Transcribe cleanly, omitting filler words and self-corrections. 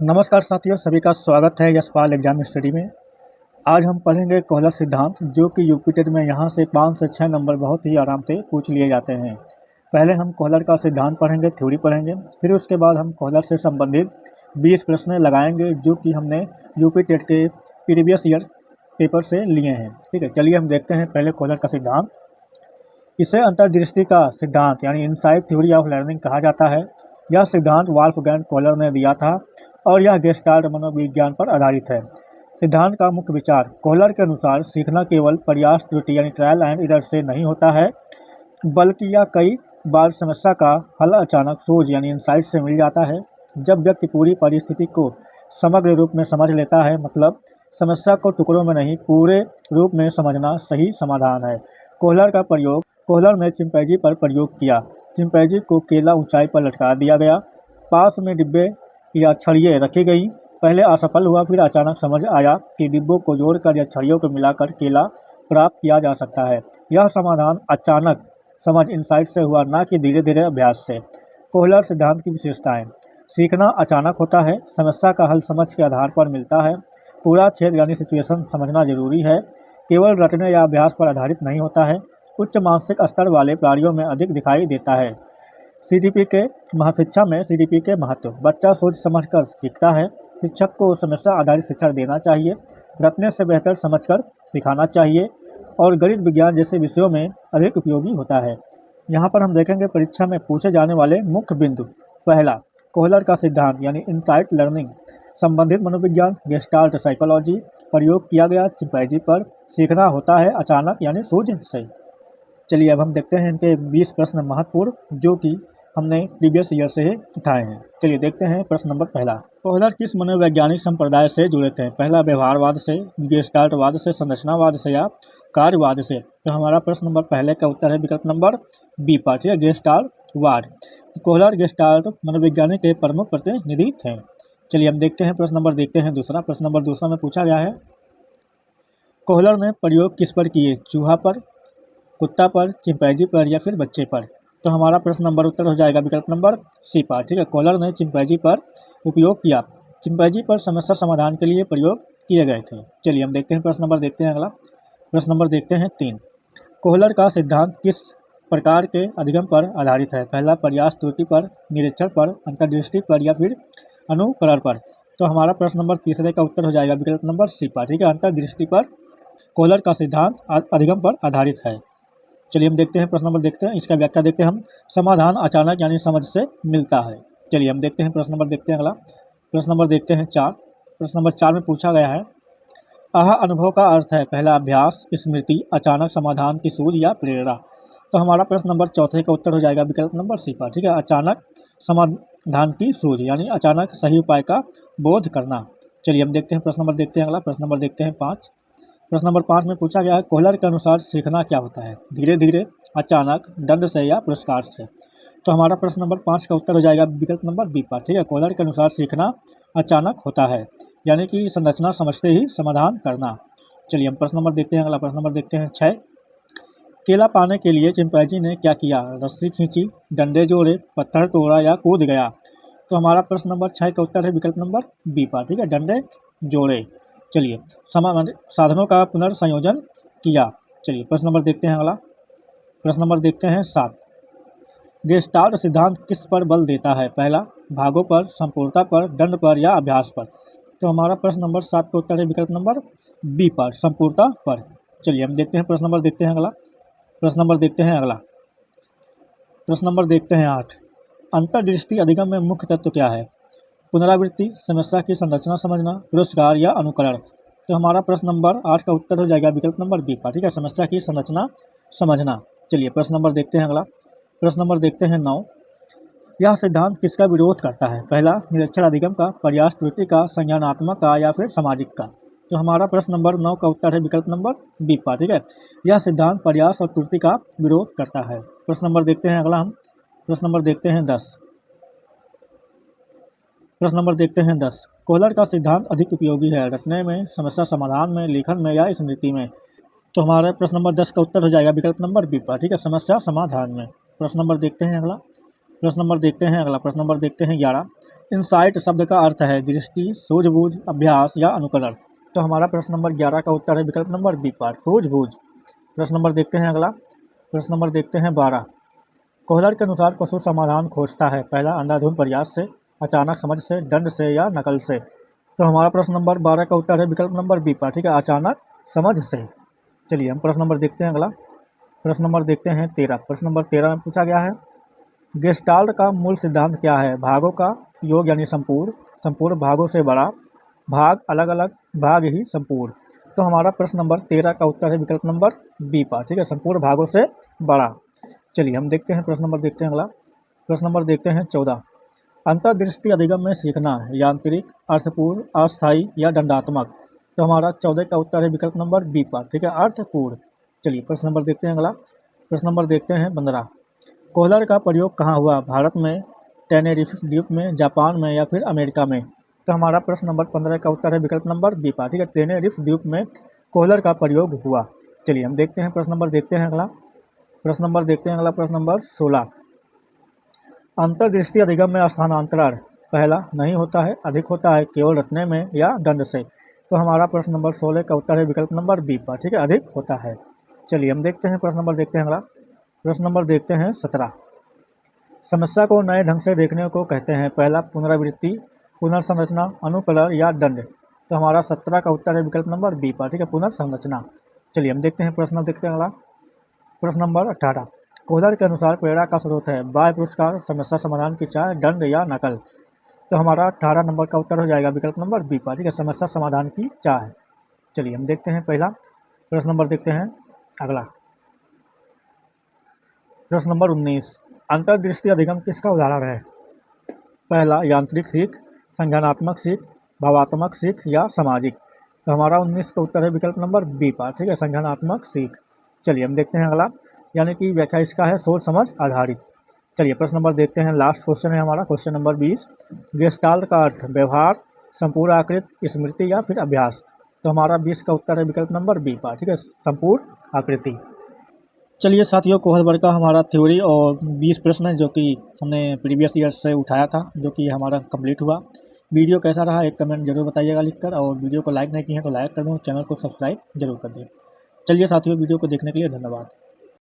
नमस्कार साथियों, सभी का स्वागत है यशपाल एग्जाम स्टडी में। आज हम पढ़ेंगे कोहलर सिद्धांत, जो कि यूपी टेट में यहाँ से 5 से 6 नंबर बहुत ही आराम से पूछ लिए जाते हैं। पहले हम कोहलर का सिद्धांत पढ़ेंगे, थ्योरी पढ़ेंगे, फिर उसके बाद हम कोहलर से संबंधित 20 प्रश्न लगाएंगे जो कि हमने यूपी टेट के प्रीवियस ईयर पेपर से लिए हैं। ठीक है, चलिए हम देखते हैं पहले कोहलर का सिद्धांत। इसे अंतर्दृष्टि का सिद्धांत यानी इनसाइट थ्योरी ऑफ लर्निंग कहा जाता है। यह सिद्धांत वॉल्फगैंग कोहलर ने दिया था और यह गेस्टाल्ट मनोविज्ञान पर आधारित है। सिद्धांत का मुख्य विचार: कोहलर के अनुसार सीखना केवल प्रयास त्रुटि यानी ट्रायल एंड एरर से नहीं होता है, बल्कि यह कई बार समस्या का हल अचानक सोच यानी इनसाइट से मिल जाता है। जब व्यक्ति पूरी परिस्थिति को समग्र रूप में समझ लेता है, मतलब समस्या को टुकड़ों में नहीं पूरे रूप में समझना सही समाधान है। कोहलर ने चिंपैंजी पर प्रयोग किया। चिंपैंजी को केला ऊंचाई पर लटका दिया गया, पास में डिब्बे या छड़ियाँ रखी गईं। पहले असफल हुआ, फिर अचानक समझ आया कि डिब्बों को जोड़कर या छड़ियों को मिलाकर केला प्राप्त किया जा सकता है। यह समाधान अचानक समझ इनसाइट से हुआ, न कि धीरे धीरे अभ्यास से। कोहलर सिद्धांत की विशेषताएं: सीखना अचानक होता है, समस्या का हल समझ के आधार पर मिलता है, पूरा क्षेत्र यानी सिचुएशन समझना जरूरी है, केवल रटने या अभ्यास पर आधारित नहीं होता है, उच्च मानसिक स्तर वाले प्राणियों में अधिक दिखाई देता है। सीडीपी के शिक्षा में सीडीपी के महत्व: बच्चा सोच समझकर सीखता है, शिक्षक को समस्या आधारित शिक्षण देना चाहिए, रटने से बेहतर समझकर सिखाना चाहिए और गणित विज्ञान जैसे विषयों में अधिक उपयोगी होता है। यहाँ पर हम देखेंगे परीक्षा में पूछे जाने वाले मुख्य बिंदु। पहला, कोहलर का सिद्धांत यानी इनसाइट लर्निंग, संबंधित मनोविज्ञान, गेस्टाल्ट साइकोलॉजी, प्रयोग किया गया चिंपैंजी पर, सीखना होता है अचानक यानी सूझ से। चलिए अब हम देखते हैं इनके 20 प्रश्न महत्वपूर्ण जो कि हमने प्रीवियस ईयर से ही उठाए हैं। चलिए देखते हैं प्रश्न नंबर पहला। कोहलर किस मनोवैज्ञानिक संप्रदाय से जुड़े थे? पहला, व्यवहारवाद से, गेस्टाल्टवाद से, संरचनावाद से या कार्यवाद से। तो हमारा प्रश्न नंबर पहले का उत्तर है विकल्प नंबर बी पर, ठीक है, गेस्टाल्टवाद। कोहलर गेस्टाल्ट मनोविज्ञानी के प्रमुख प्रतिनिधि थे। चलिए हम देखते हैं प्रश्न नंबर देखते हैं दूसरा। प्रश्न नंबर दूसरा में पूछा गया है, कोहलर ने प्रयोग किस पर किए? चूहा पर, कुत्ता पर, चिंपैंजी पर या फिर बच्चे पर। तो हमारा प्रश्न नंबर उत्तर हो जाएगा विकल्प नंबर सी पर, ठीक है, कोहलर ने चिंपैंजी पर उपयोग किया। चिंपैंजी पर समस्या समाधान के लिए प्रयोग किए गए थे। चलिए हम देखते हैं प्रश्न नंबर देखते हैं अगला। प्रश्न नंबर देखते हैं 3। कोहलर का सिद्धांत किस प्रकार के अधिगम पर आधारित है? पहला, प्रयास त्रुटि पर, निरीक्षण पर, अंतर्दृष्टि पर या फिर अनुकरण पर। तो हमारा प्रश्न नंबर तीसरे का उत्तर हो जाएगा विकल्प नंबर सी पर, ठीक है, अंतर्दृष्टि पर कोहलर का सिद्धांत अधिगम पर आधारित है। चलिए हम देखते हैं प्रश्न नंबर देखते हैं, इसका व्याख्या देखते हैं हम। समाधान अचानक यानी समझ से मिलता है। चलिए हम देखते हैं प्रश्न नंबर देखते हैं अगला। प्रश्न नंबर देखते हैं 4। प्रश्न नंबर 4 में पूछा गया है, अनुभव का अर्थ है? पहला, अभ्यास, स्मृति, अचानक समाधान की सूझ या प्रेरणा। तो हमारा प्रश्न नंबर चौथे का उत्तर हो जाएगा विकल्प नंबर सी पर, ठीक है, अचानक समाधान की सूझ यानी अचानक सही उपाय का बोध करना। चलिए हम देखते हैं प्रश्न नंबर देखते हैं अगला। प्रश्न नंबर देखते हैं 5। प्रश्न नंबर 5 में पूछा गया है, कोहलर के अनुसार सीखना क्या होता है? धीरे धीरे, अचानक, दंड से या पुरस्कार से। तो हमारा प्रश्न नंबर 5 का उत्तर हो जाएगा विकल्प नंबर बी पर, ठीक है, कोहलर के अनुसार सीखना अचानक होता है, यानी कि संरचना समझते ही समाधान करना। चलिए हम प्रश्न नंबर देखते हैं अगला। प्रश्न नंबर देखते हैं 6। केला पाने के लिए चिंपैंजी ने क्या किया? रस्सी खींची, डंडे जोड़े, पत्थर तोड़ा या कूद गया। तो हमारा प्रश्न नंबर 6 का उत्तर है विकल्प नंबर बी पर, ठीक है, डंडे जोड़े। चलिए साधनों का पुनर्संयोजन किया। चलिए प्रश्न नंबर देखते हैं अगला। प्रश्न नंबर देखते हैं 7। गेस्टाल्ट सिद्धांत किस पर बल देता है? पहला, भागों पर, संपूर्णता पर, दंड पर या अभ्यास पर। तो हमारा प्रश्न नंबर 7 का उत्तर है विकल्प नंबर बी पर, संपूर्णता पर। चलिए हम देखते हैं प्रश्न नंबर देखते हैं अगला। प्रश्न नंबर देखते हैं अगला। प्रश्न नंबर देखते हैं 8। अंतर्दृष्टि अधिगम में मुख्य तत्व क्या है? पुनरावृत्ति, समस्या की संरचना समझना, पुरस्कार या अनुकरण। तो हमारा प्रश्न नंबर 8 का उत्तर हो जाएगा विकल्प नंबर बी पर, ठीक है, समस्या की संरचना समझना। चलिए प्रश्न नंबर देखते हैं अगला। प्रश्न नंबर देखते हैं 9। यह सिद्धांत किसका विरोध करता है? पहला, निरीक्षण अधिगम का, प्रयास त्रुटि का, संज्ञानात्मक का या फिर सामाजिक का। तो हमारा प्रश्न नंबर 9 का उत्तर है विकल्प नंबर बी पर, ठीक है, यह सिद्धांत प्रयास और त्रुटि का विरोध करता है। प्रश्न नंबर देखते हैं अगला हम। प्रश्न नंबर देखते हैं 10। प्रश्न नंबर देखते हैं 10। कोहलर का सिद्धांत अधिक उपयोगी है रटने में, समस्या समाधान में, लेखन में या स्मृति में। तो हमारे प्रश्न नंबर 10 का उत्तर हो जाएगा विकल्प नंबर बी पर, ठीक है, समस्या समाधान में। प्रश्न नंबर देखते हैं अगला। प्रश्न नंबर देखते हैं अगला। प्रश्न नंबर देखते हैं 11। इंसाइट शब्द का अर्थ है दृष्टि, सूझबूझ, अभ्यास या अनुकरण। तो हमारा प्रश्न नंबर 11 का उत्तर है विकल्प नंबर बी पार्ट, सूझबूझ। प्रश्न नंबर देखते हैं अगला। प्रश्न नंबर देखते हैं 12। कोहलर के अनुसार पशु समाधान खोजता है, पहला अंधाधुंध प्रयास से, अचानक समझ से, दंड से या नकल से। तो हमारा प्रश्न नंबर 12 का उत्तर है विकल्प नंबर बी पार्ट, ठीक है, अचानक समझ से। चलिए हम प्रश्न नंबर देखते हैं अगला। प्रश्न नंबर देखते हैं 13। प्रश्न नंबर 13 में पूछा गया है गेस्टाल्ट का मूल सिद्धांत क्या है? भागों का योग यानी संपूर्ण, संपूर्ण भागों से बड़ा, भाग अलग अलग, भाग ही संपूर्ण। तो हमारा प्रश्न नंबर 13 का उत्तर है विकल्प नंबर बी पार्ट, ठीक है, संपूर्ण भागों से बड़ा। चलिए हम देखते हैं प्रश्न नंबर देखते हैं अगला। प्रश्न नंबर देखते हैं 14। अंतर्दृष्टि अधिगम में सीखना यांत्रिक, अर्थपूर्ण, अस्थायी या दंडात्मक। तो हमारा 14 का उत्तर है विकल्प नंबर बी पार्ट, ठीक है, अर्थपूर्ण। चलिए प्रश्न नंबर देखते हैं अगला। प्रश्न नंबर देखते हैं 15। कोहलर का प्रयोग कहाँ हुआ? भारत में, टेनेरिफ द्वीप में, जापान में या फिर अमेरिका में। तो हमारा प्रश्न नंबर 15 का उत्तर है विकल्प नंबर बी पार्ट, ठीक है, टेनेरिफ द्वीप में कोहलर का प्रयोग हुआ। चलिए हम देखते हैं प्रश्न नंबर देखते हैं अगला। प्रश्न नंबर देखते हैं अगला। प्रश्न नंबर 16। अंतर्दृष्टि अधिगम में स्थानांतरण पहला नहीं होता है, अधिक होता है, केवल रटने में या दंड से। तो हमारा प्रश्न नंबर 16 का उत्तर है विकल्प नंबर बी पार्ट, ठीक है, अधिक होता है। चलिए हम देखते हैं प्रश्न नंबर देखते हैं अगला। प्रश्न नंबर देखते हैं 17। समस्या को नए ढंग से देखने को कहते हैं, पहला पुनरावृत्ति, पुनर्संरचना, अनुकरण या दंड। तो हमारा 17 का उत्तर है विकल्प नंबर बी पार्ट, ठीक है, पुनर्संरचना। चलिए हम देखते हैं प्रश्न देखते हैं अगला। प्रश्न नंबर 18। कोहलर के अनुसार प्रेरणा का स्रोत है, बाह्य पुरस्कार, समस्या समाधान की चाह, दंड या नकल। तो हमारा 18 नंबर का उत्तर हो जाएगा विकल्प नंबर बी पार्ट, ठीक है, समस्या समाधान की चाह। चलिए हम देखते हैं पहला। प्रश्न नंबर देखते हैं अगला। प्रश्न नंबर 19। अंतर्दृष्टि अधिगम किसका उदाहरण है? पहला यांत्रिक सीख, संज्ञानात्मक सीख, भावात्मक सीख या सामाजिक। तो हमारा 19 का उत्तर है विकल्प नंबर बी पार्ट, ठीक है, संज्ञानात्मक सीख। चलिए हम देखते हैं अगला, यानी कि व्याख्या इसका है सोच समझ आधारित। चलिए प्रश्न नंबर देखते हैं, लास्ट क्वेश्चन है हमारा, क्वेश्चन नंबर 20। गेस्टाल्ट का अर्थ व्यवहार, संपूर्ण आकृति, स्मृति या फिर अभ्यास। तो हमारा 20 का उत्तर है विकल्प नंबर बी पार्ट, ठीक है, संपूर्ण आकृति। चलिए साथियों, कोहलर का हमारा थ्योरी और 20 प्रश्न है जो कि हमने प्रीवियस ईयर से उठाया था, जो कि हमारा कंप्लीट हुआ। वीडियो कैसा रहा एक कमेंट जरूर बताइएगा लिखकर, और वीडियो को लाइक नहीं किए हैं तो लाइक कर दें, चैनल को सब्सक्राइब जरूर कर दें। चलिए साथियों, वीडियो को देखने के लिए धन्यवाद।